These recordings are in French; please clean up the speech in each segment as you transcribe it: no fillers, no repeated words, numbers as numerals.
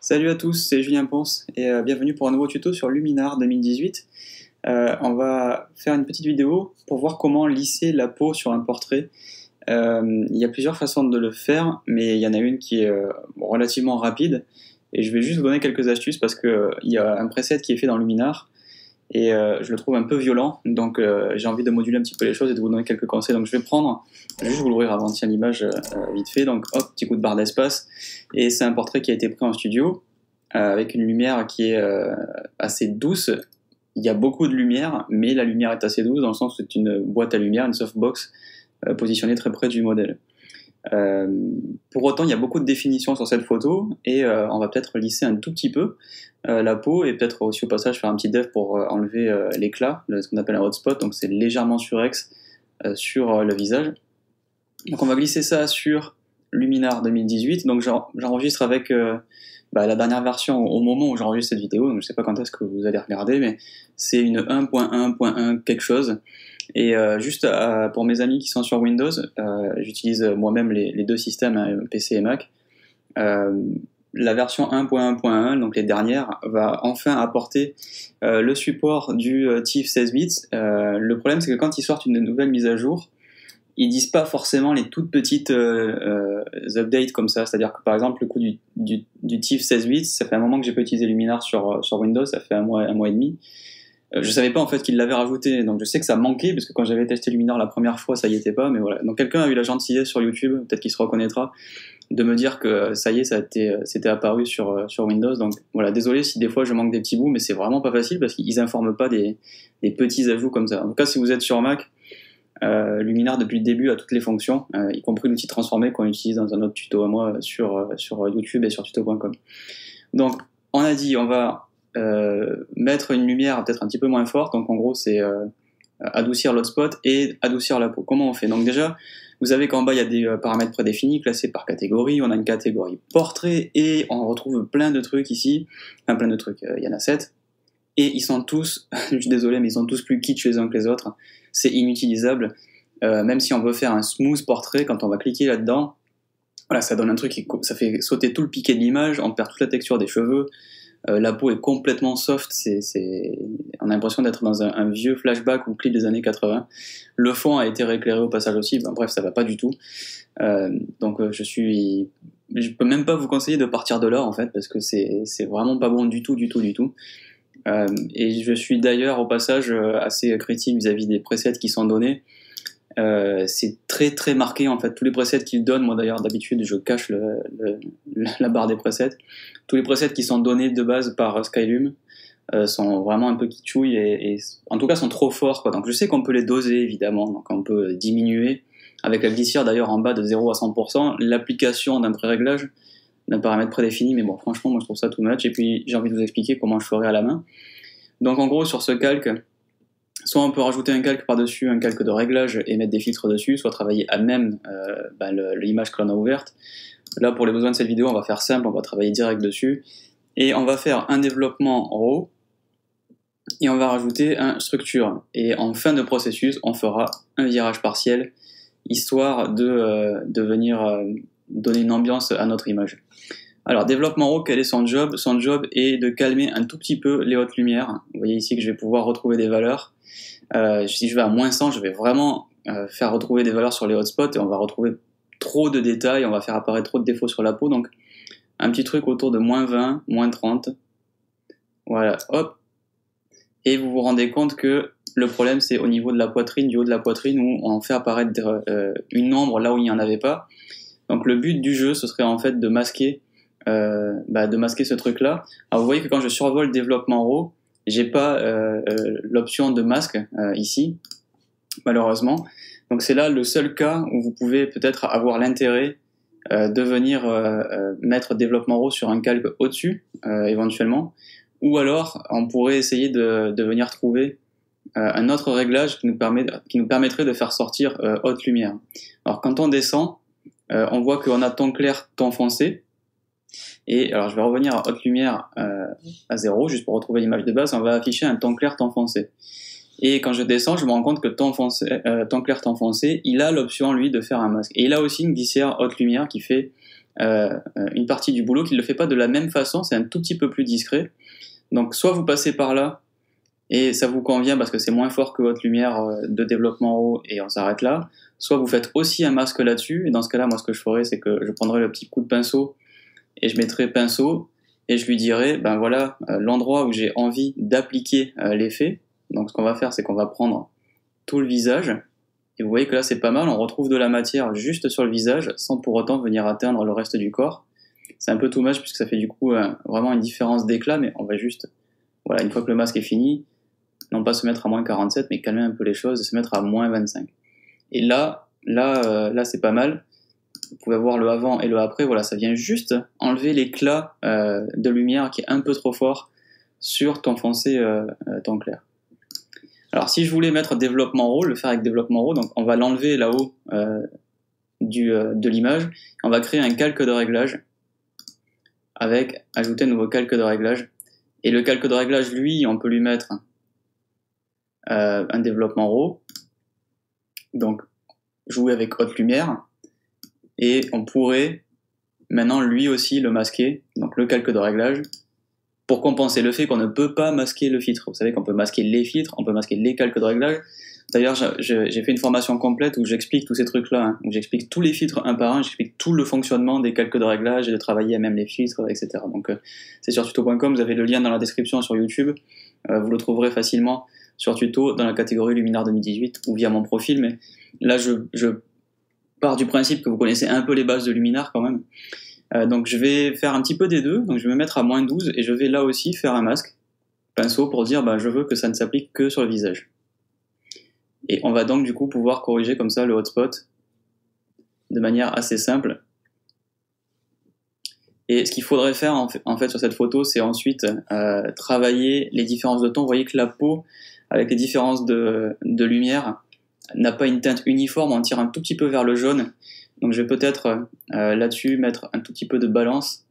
Salut à tous, c'est Julien Ponce et bienvenue pour un nouveau tuto sur Luminar 2018. On va faire une petite vidéo pour voir comment lisser la peau sur un portrait. Il y a plusieurs façons de le faire, mais il y en a une qui est relativement rapide et je vais juste vous donner quelques astuces parce qu'il y a un preset qui est fait dans Luminar et je le trouve un peu violent, donc j'ai envie de moduler un petit peu les choses et de vous donner quelques conseils. Donc je vais juste vous l'ouvrir avant de tiens l'image vite fait, donc hop, petit coup de barre d'espace, et c'est un portrait qui a été pris en studio avec une lumière qui est assez douce. Il y a beaucoup de lumière, mais la lumière est assez douce dans le sens où c'est une boîte à lumière, une softbox positionnée très près du modèle. Pour autant, il y a beaucoup de définition sur cette photo et on va peut-être lisser un tout petit peu la peau et peut-être aussi au passage faire un petit dev pour enlever l'éclat, ce qu'on appelle un hotspot, donc c'est légèrement surex sur le visage. Donc on va glisser ça sur Luminar 2018, donc j'enregistre avec la dernière version au moment où j'enregistre cette vidéo, donc je ne sais pas quand est-ce que vous allez regarder, mais c'est une 1.1.1 quelque chose. Et juste pour mes amis qui sont sur Windows, j'utilise moi-même les deux systèmes, hein, PC et Mac. La version 1.1.1, donc les dernières, va enfin apporter le support du TIFF 16 bits. Le problème, c'est que quand ils sortent une nouvelle mise à jour, ils disent pas forcément les toutes petites updates comme ça. C'est-à-dire que par exemple, le coup du TIFF 16 bits, ça fait un moment que j'ai pas utilisé Luminar sur Windows, ça fait un mois et demi. Je savais pas en fait qu'ils l'avaient rajouté, donc je sais que ça manquait parce que quand j'avais testé Luminar la première fois, ça y était pas, mais voilà. Donc quelqu'un a eu la gentillesse sur YouTube, peut-être qu'il se reconnaîtra, de me dire que ça y est, c'était apparu sur Windows. Donc voilà, désolé si des fois je manque des petits bouts, mais c'est vraiment pas facile parce qu'ils informent pas des petits ajouts comme ça. En tout cas, si vous êtes sur Mac, Luminar depuis le début a toutes les fonctions, y compris l'outil transformé qu'on utilise dans un autre tuto à moi sur YouTube et sur tuto.com. Donc on a dit, on va mettre une lumière peut-être un petit peu moins forte, donc en gros c'est adoucir l'hotspot et adoucir la peau. Comment on fait? Donc déjà, vous savez qu'en bas il y a des paramètres prédéfinis classés par catégorie, on a une catégorie portrait et on retrouve plein de trucs ici, enfin plein de trucs, il y en a 7, et ils sont tous, je suis désolé mais ils sont tous plus kitsch les uns que les autres, c'est inutilisable, même si on veut faire un smooth portrait, quand on va cliquer là-dedans, voilà, ça donne un truc ça fait sauter tout le piqué de l'image, on perd toute la texture des cheveux. La peau est complètement soft, on a l'impression d'être dans un vieux flashback ou clip des années 80. Le fond a été rééclairé au passage aussi, bref, ça va pas du tout. Donc je peux même pas vous conseiller de partir de là en fait, parce que c'est vraiment pas bon du tout. Et je suis d'ailleurs au passage assez critique vis-à-vis des presets qui sont donnés. C'est très très marqué en fait, tous les presets qu'ils donnent, moi d'ailleurs d'habitude je cache la barre des presets, tous les presets qui sont donnés de base par Skylum sont vraiment un peu kitschouilles et en tout cas sont trop forts quoi. Donc je sais qu'on peut les doser évidemment, donc on peut diminuer avec la glissière d'ailleurs en bas de 0 à 100%, l'application d'un pré-réglage, d'un paramètre prédéfini, mais bon franchement moi je trouve ça too much, et puis j'ai envie de vous expliquer comment je ferai à la main. Donc en gros sur ce calque, soit on peut rajouter un calque par-dessus, un calque de réglage et mettre des filtres dessus, soit travailler à même l'image que l'on a ouverte. Là, pour les besoins de cette vidéo, on va faire simple, on va travailler direct dessus. Et on va faire un développement RAW, et on va rajouter un structure. Et en fin de processus, on fera un virage partiel, histoire de venir donner une ambiance à notre image. Alors, développement RAW, quel est son job? Son job est de calmer un tout petit peu les hautes lumières. Vous voyez ici que je vais pouvoir retrouver des valeurs. Si je vais à -100, je vais vraiment faire retrouver des valeurs sur les hotspots et on va retrouver trop de détails, on va faire apparaître trop de défauts sur la peau, donc un petit truc autour de -20, -30, voilà, hop, et vous vous rendez compte que le problème c'est au niveau de la poitrine, du haut de la poitrine, où on fait apparaître une ombre là où il n'y en avait pas. Donc le but du jeu, ce serait en fait de masquer ce truc là. Alors vous voyez que quand je survole développement RAW, j'ai pas l'option de masque ici, malheureusement. Donc c'est là le seul cas où vous pouvez peut-être avoir l'intérêt de venir mettre développement RAW sur un calque au-dessus, éventuellement. Ou alors, on pourrait essayer de venir trouver un autre réglage qui nous permettrait de faire sortir haute lumière. Alors quand on descend, on voit qu'on a ton clair, ton foncé. Et alors je vais revenir à haute lumière à 0, juste pour retrouver l'image de base, on va afficher un ton clair, ton foncé. Et quand je descends, je me rends compte que ton clair, ton foncé, il a l'option, lui, de faire un masque. Et il a aussi une glissière haute lumière qui fait une partie du boulot, qui ne le fait pas de la même façon, c'est un tout petit peu plus discret. Donc soit vous passez par là, et ça vous convient parce que c'est moins fort que haute lumière de développement haut, et on s'arrête là. Soit vous faites aussi un masque là-dessus, et dans ce cas-là, moi ce que je ferais, c'est que je prendrais le petit coup de pinceau, et je mettrais pinceau, et je lui dirais, ben voilà, l'endroit où j'ai envie d'appliquer l'effet. Donc ce qu'on va faire, c'est qu'on va prendre tout le visage, et vous voyez que là c'est pas mal, on retrouve de la matière juste sur le visage, sans pour autant venir atteindre le reste du corps. C'est un peu too much, puisque ça fait du coup vraiment une différence d'éclat, mais on va juste, voilà, une fois que le masque est fini, non pas se mettre à moins 47, mais calmer un peu les choses, et se mettre à moins 25. Et là c'est pas mal. Vous pouvez voir le avant et le après, voilà, ça vient juste enlever l'éclat de lumière qui est un peu trop fort sur ton foncé, ton clair. Alors si je voulais mettre développement RAW, le faire avec développement RAW, donc on va l'enlever là-haut de l'image, on va créer un calque de réglage avec ajouter un nouveau calque de réglage. Et le calque de réglage, lui, on peut lui mettre un développement RAW, donc jouer avec haute lumière, et on pourrait maintenant lui aussi le masquer, donc le calque de réglage, pour compenser le fait qu'on ne peut pas masquer le filtre. Vous savez qu'on peut masquer les filtres, on peut masquer les calques de réglage. D'ailleurs, j'ai fait une formation complète où j'explique tous ces trucs-là, hein, où j'explique tous les filtres un par un, j'explique tout le fonctionnement des calques de réglage et de travailler à même les filtres, etc. Donc c'est sur tuto.com, vous avez le lien dans la description sur YouTube, vous le trouverez facilement sur tuto dans la catégorie Luminar 2018 ou via mon profil, mais là je pars du principe que vous connaissez un peu les bases de Luminar quand même. Donc je vais faire un petit peu des deux, donc je vais me mettre à moins 12 et je vais là aussi faire un masque pinceau pour dire bah, je veux que ça ne s'applique que sur le visage. Et on va donc du coup pouvoir corriger comme ça le hotspot de manière assez simple. Et ce qu'il faudrait faire en fait sur cette photo, c'est ensuite travailler les différences de ton. Vous voyez que la peau, avec les différences de lumière, n'a pas une teinte uniforme, on tire un tout petit peu vers le jaune. Donc je vais peut-être là-dessus mettre un tout petit peu de balance.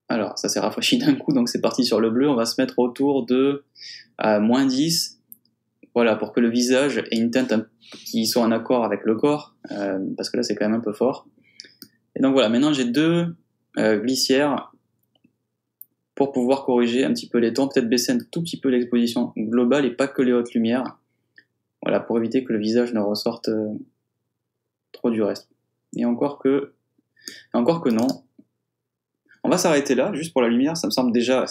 Alors ça s'est rafraîchi d'un coup, donc c'est parti sur le bleu. On va se mettre autour de moins 10. Voilà, pour que le visage ait une teinte qui soit en accord avec le corps, parce que là c'est quand même un peu fort. Et donc voilà, maintenant j'ai deux glissières pour pouvoir corriger un petit peu les tons, peut-être baisser un tout petit peu l'exposition globale et pas que les hautes lumières. Voilà, pour éviter que le visage ne ressorte trop du reste. Et encore que non. On va s'arrêter là, juste pour la lumière, ça semble déjà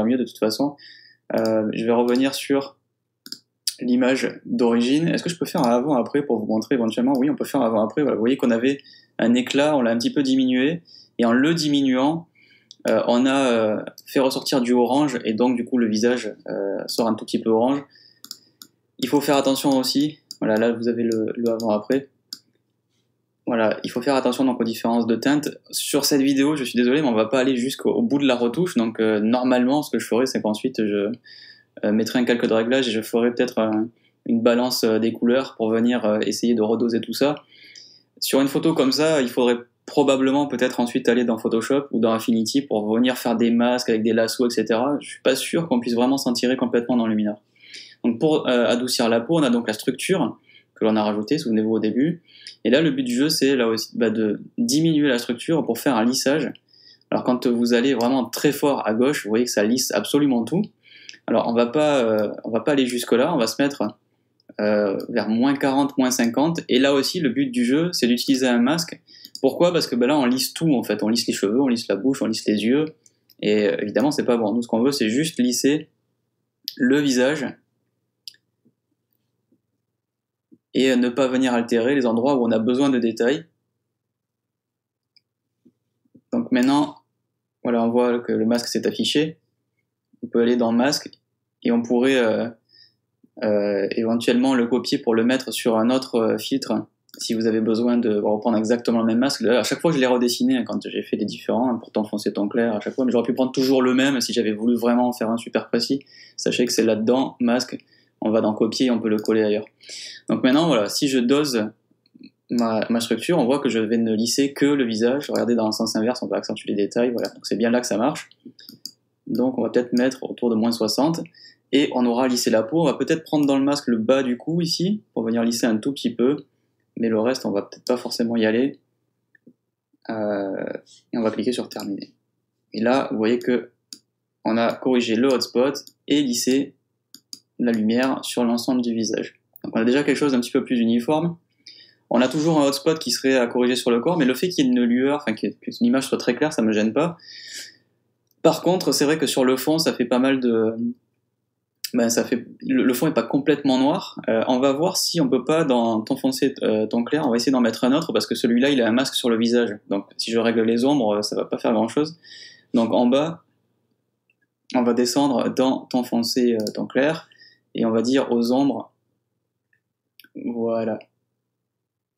mieux de toute façon. Je vais revenir sur l'image d'origine. Est-ce que je peux faire un avant-après pour vous montrer éventuellement? Oui, on peut faire un avant-après. Voilà, vous voyez qu'on avait un éclat, on l'a un petit peu diminué, et en le diminuant, on a fait ressortir du orange, et donc du coup le visage sort un tout petit peu orange. Il faut faire attention aussi, voilà, là vous avez le avant-après. Voilà, il faut faire attention donc aux différences de teintes. Sur cette vidéo, je suis désolé, mais on va pas aller jusqu'au bout de la retouche, donc normalement ce que je ferai, c'est qu'ensuite je mettrai un calque de réglage et je ferai peut-être une balance des couleurs pour venir essayer de redoser tout ça. Sur une photo comme ça, il faudrait probablement peut-être ensuite aller dans Photoshop ou dans Affinity pour venir faire des masques avec des lassos, etc. Je suis pas sûr qu'on puisse vraiment s'en tirer complètement dans Luminar. Donc pour adoucir la peau, on a donc la structure que l'on a rajoutée, souvenez-vous au début. Et là, le but du jeu, c'est là aussi de diminuer la structure pour faire un lissage. Alors quand vous allez vraiment très fort à gauche, vous voyez que ça lisse absolument tout. Alors on va pas aller jusque là, on va se mettre vers moins 40, moins 50. Et là aussi, le but du jeu, c'est d'utiliser un masque. Pourquoi? Parce que là, on lisse tout en fait. On lisse les cheveux, on lisse la bouche, on lisse les yeux. Et évidemment, c'est pas bon. Nous, ce qu'on veut, c'est juste lisser le visage et ne pas venir altérer les endroits où on a besoin de détails. Donc maintenant, voilà, on voit que le masque s'est affiché. On peut aller dans masque et on pourrait éventuellement le copier pour le mettre sur un autre filtre si vous avez besoin de reprendre exactement le même masque. Là, à chaque fois je l'ai redessiné quand j'ai fait des différents, pour ton foncé, ton clair à chaque fois, mais j'aurais pu prendre toujours le même si j'avais voulu vraiment en faire un super précis. Sachez que c'est là-dedans, masque, on va dans copier et on peut le coller ailleurs. Donc maintenant voilà, si je dose ma structure, on voit que je vais ne lisser que le visage. Regardez dans le sens inverse, on peut accentuer les détails, voilà, donc c'est bien là que ça marche. Donc on va peut-être mettre autour de moins 60. et on aura lissé la peau. On va peut-être prendre dans le masque le bas du cou ici, pour venir lisser un tout petit peu, mais le reste on va peut-être pas forcément y aller. Et on va cliquer sur terminer. Et là, vous voyez que on a corrigé le hotspot et lissé la lumière sur l'ensemble du visage. Donc on a déjà quelque chose d'un petit peu plus uniforme. On a toujours un hotspot qui serait à corriger sur le corps, mais le fait qu'il y ait une lueur, enfin que l'image soit très claire, ça me gêne pas. Par contre, c'est vrai que sur le fond, ça fait pas mal de... le fond est pas complètement noir. On va voir si on peut pas, dans ton foncé, ton clair, on va essayer d'en mettre un autre, parce que celui-là, il a un masque sur le visage. Donc si je règle les ombres, ça va pas faire grand-chose. Donc en bas, on va descendre dans ton foncé, ton clair, et on va dire aux ombres, voilà,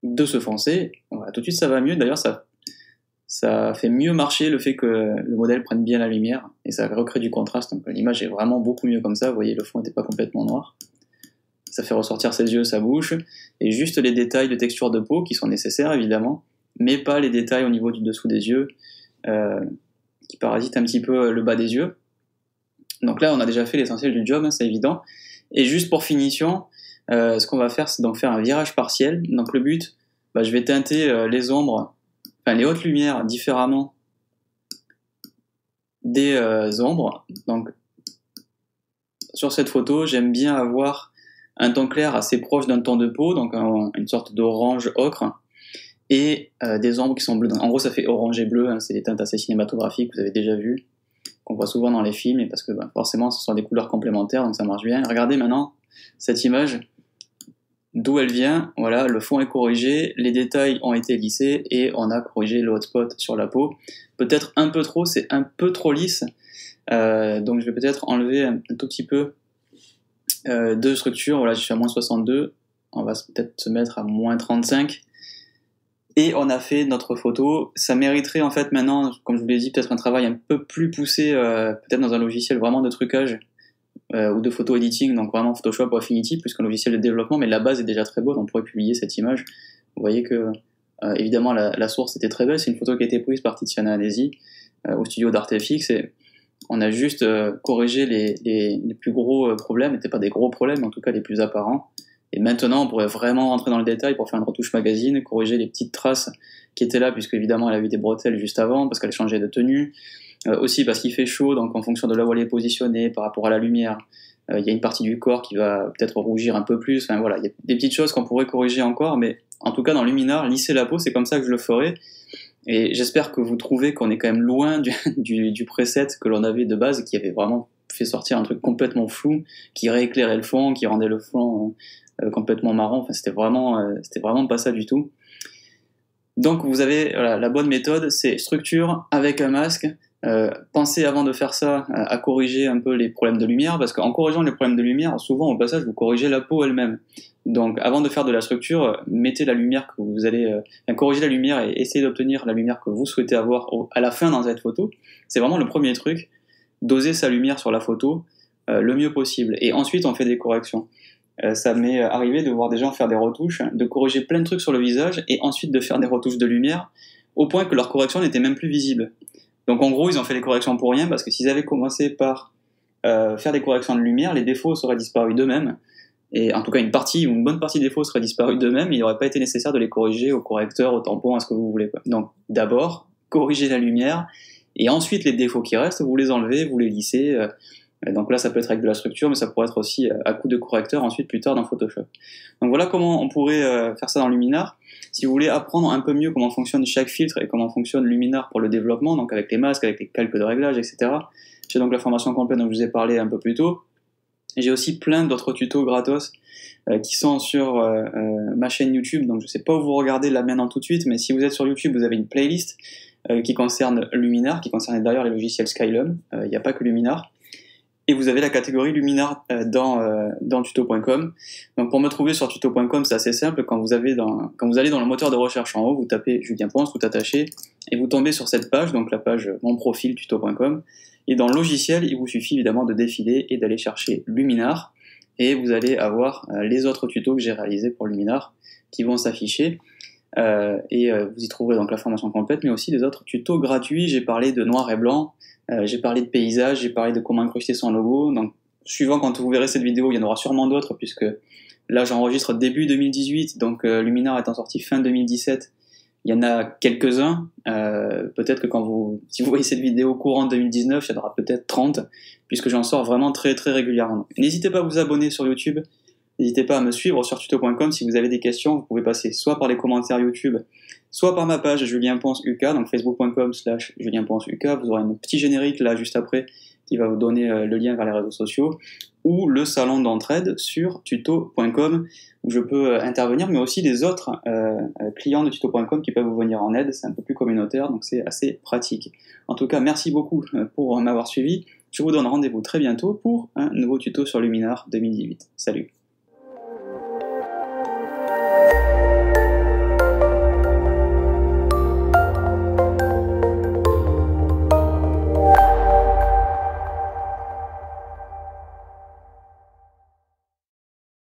de ce foncé. Voilà, tout de suite ça va mieux, d'ailleurs ça fait mieux marcher le fait que le modèle prenne bien la lumière, et ça recrée du contraste, donc l'image est vraiment beaucoup mieux comme ça. Vous voyez, le fond n'était pas complètement noir. Ça fait ressortir ses yeux, sa bouche, et juste les détails de texture de peau qui sont nécessaires évidemment, mais pas les détails au niveau du dessous des yeux, qui parasitent un petit peu le bas des yeux. Donc là on a déjà fait l'essentiel du job, hein, c'est évident. Et juste pour finition, ce qu'on va faire, c'est donc faire un virage partiel. Donc le but, je vais teinter les ombres, enfin les hautes lumières différemment des ombres. Donc sur cette photo, j'aime bien avoir un ton clair assez proche d'un ton de peau, donc une sorte d'orange ocre, et des ombres qui sont bleues. En gros, ça fait orange et bleu, hein, c'est des teintes assez cinématographiques, vous avez déjà vu, qu'on voit souvent dans les films, et parce que forcément, ce sont des couleurs complémentaires, donc ça marche bien. Regardez maintenant cette image, d'où elle vient. Voilà, le fond est corrigé, les détails ont été lissés, et on a corrigé le hotspot sur la peau. Peut-être un peu trop, c'est un peu trop lisse, donc je vais peut-être enlever un tout petit peu de structure. Voilà, je suis à moins 62, on va peut-être se mettre à moins 35, et on a fait notre photo. Ça mériterait en fait maintenant, comme je vous l'ai dit, peut-être un travail un peu plus poussé, peut-être dans un logiciel vraiment de trucage, ou de photo editing, donc vraiment Photoshop ou Affinity, plus qu'un logiciel de développement, mais la base est déjà très bonne, on pourrait publier cette image. Vous voyez que, évidemment, la source était très belle, c'est une photo qui a été prise par Tiziana Anesi, au studio d'ArtFX, et on a juste corrigé les plus gros problèmes, n'étaient pas des gros problèmes, mais en tout cas les plus apparents. Et maintenant, on pourrait vraiment rentrer dans le détail pour faire une retouche magazine, corriger les petites traces qui étaient là, puisque évidemment elle avait des bretelles juste avant, parce qu'elle changeait de tenue. Aussi parce qu'il fait chaud, donc en fonction de là où elle est positionnée par rapport à la lumière, il y a une partie du corps qui va peut-être rougir un peu plus. Enfin voilà, il y a des petites choses qu'on pourrait corriger encore, mais en tout cas dans Luminar, lisser la peau, c'est comme ça que je le ferai. Et j'espère que vous trouvez qu'on est quand même loin du preset que l'on avait de base, qui avait vraiment fait sortir un truc complètement flou, qui rééclairait le fond, qui rendait le fond complètement marron. Enfin, c'était vraiment pas ça du tout. Donc vous avez la bonne méthode, c'est structure avec un masque. Pensez avant de faire ça à corriger un peu les problèmes de lumière, parce qu'en corrigeant les problèmes de lumière, souvent au passage vous corrigez la peau elle-même. Donc avant de faire de la structure, mettez la lumière que vous allez, corrigez la lumière et essayez d'obtenir la lumière que vous souhaitez avoir à la fin dans cette photo. C'est vraiment le premier truc, doser sa lumière sur la photo le mieux possible. Et ensuite on fait des corrections. Ça m'est arrivé de voir des gens faire des retouches, de corriger plein de trucs sur le visage et ensuite de faire des retouches de lumière, au point que leur correction n'était même plus visible. Donc en gros, ils ont fait les corrections pour rien, parce que s'ils avaient commencé par faire des corrections de lumière, les défauts seraient disparus d'eux-mêmes, et en tout cas une partie ou une bonne partie des défauts seraient disparus d'eux-mêmes, et il n'aurait pas été nécessaire de les corriger au correcteur, au tampon, à ce que vous voulez. Donc d'abord, corrigez la lumière, et ensuite les défauts qui restent, vous les enlevez, vous les lissez. Donc là, ça peut être avec de la structure, mais ça pourrait être aussi à coup de correcteur ensuite plus tard dans Photoshop. Donc voilà comment on pourrait faire ça dans Luminar. Si vous voulez apprendre un peu mieux comment fonctionne chaque filtre et comment fonctionne Luminar pour le développement, donc avec les masques, avec les calques de réglage, etc., j'ai donc la formation complète dont je vous ai parlé un peu plus tôt. J'ai aussi plein d'autres tutos gratos qui sont sur ma chaîne YouTube, donc je ne sais pas où vous regardez là maintenant tout de suite, mais si vous êtes sur YouTube, vous avez une playlist qui concerne Luminar, qui concerne d'ailleurs les logiciels Skylum, il n'y a pas que Luminar. Et vous avez la catégorie Luminar dans tuto.com. Donc pour me trouver sur tuto.com, c'est assez simple. Quand vous allez dans le moteur de recherche en haut, vous tapez Julien Ponce tout attaché, et vous tombez sur cette page, donc la page Mon profil tuto.com. Et dans le logiciel, il vous suffit évidemment de défiler et d'aller chercher Luminar, et vous allez avoir les autres tutos que j'ai réalisés pour Luminar qui vont s'afficher. Vous y trouverez donc la formation complète, mais aussi des autres tutos gratuits. J'ai parlé de noir et blanc, j'ai parlé de paysage, j'ai parlé de comment incruster son logo. Donc suivant quand vous verrez cette vidéo, il y en aura sûrement d'autres, puisque là j'enregistre début 2018, donc Luminar étant sorti fin 2017, il y en a quelques-uns. Peut-être que si vous voyez cette vidéo courant 2019, il y en aura peut-être 30, puisque j'en sors vraiment très très régulièrement. N'hésitez pas à vous abonner sur YouTube, n'hésitez pas à me suivre sur tuto.com. Si vous avez des questions, vous pouvez passer soit par les commentaires YouTube, soit par ma page Julien Ponce UK, donc facebook.com/Julien Ponce UK. Vous aurez un petit générique là juste après qui va vous donner le lien vers les réseaux sociaux, ou le salon d'entraide sur tuto.com où je peux intervenir, mais aussi des autres clients de tuto.com qui peuvent vous venir en aide. C'est un peu plus communautaire, donc c'est assez pratique. En tout cas, merci beaucoup pour m'avoir suivi. Je vous donne rendez-vous très bientôt pour un nouveau tuto sur Luminar 2018. Salut!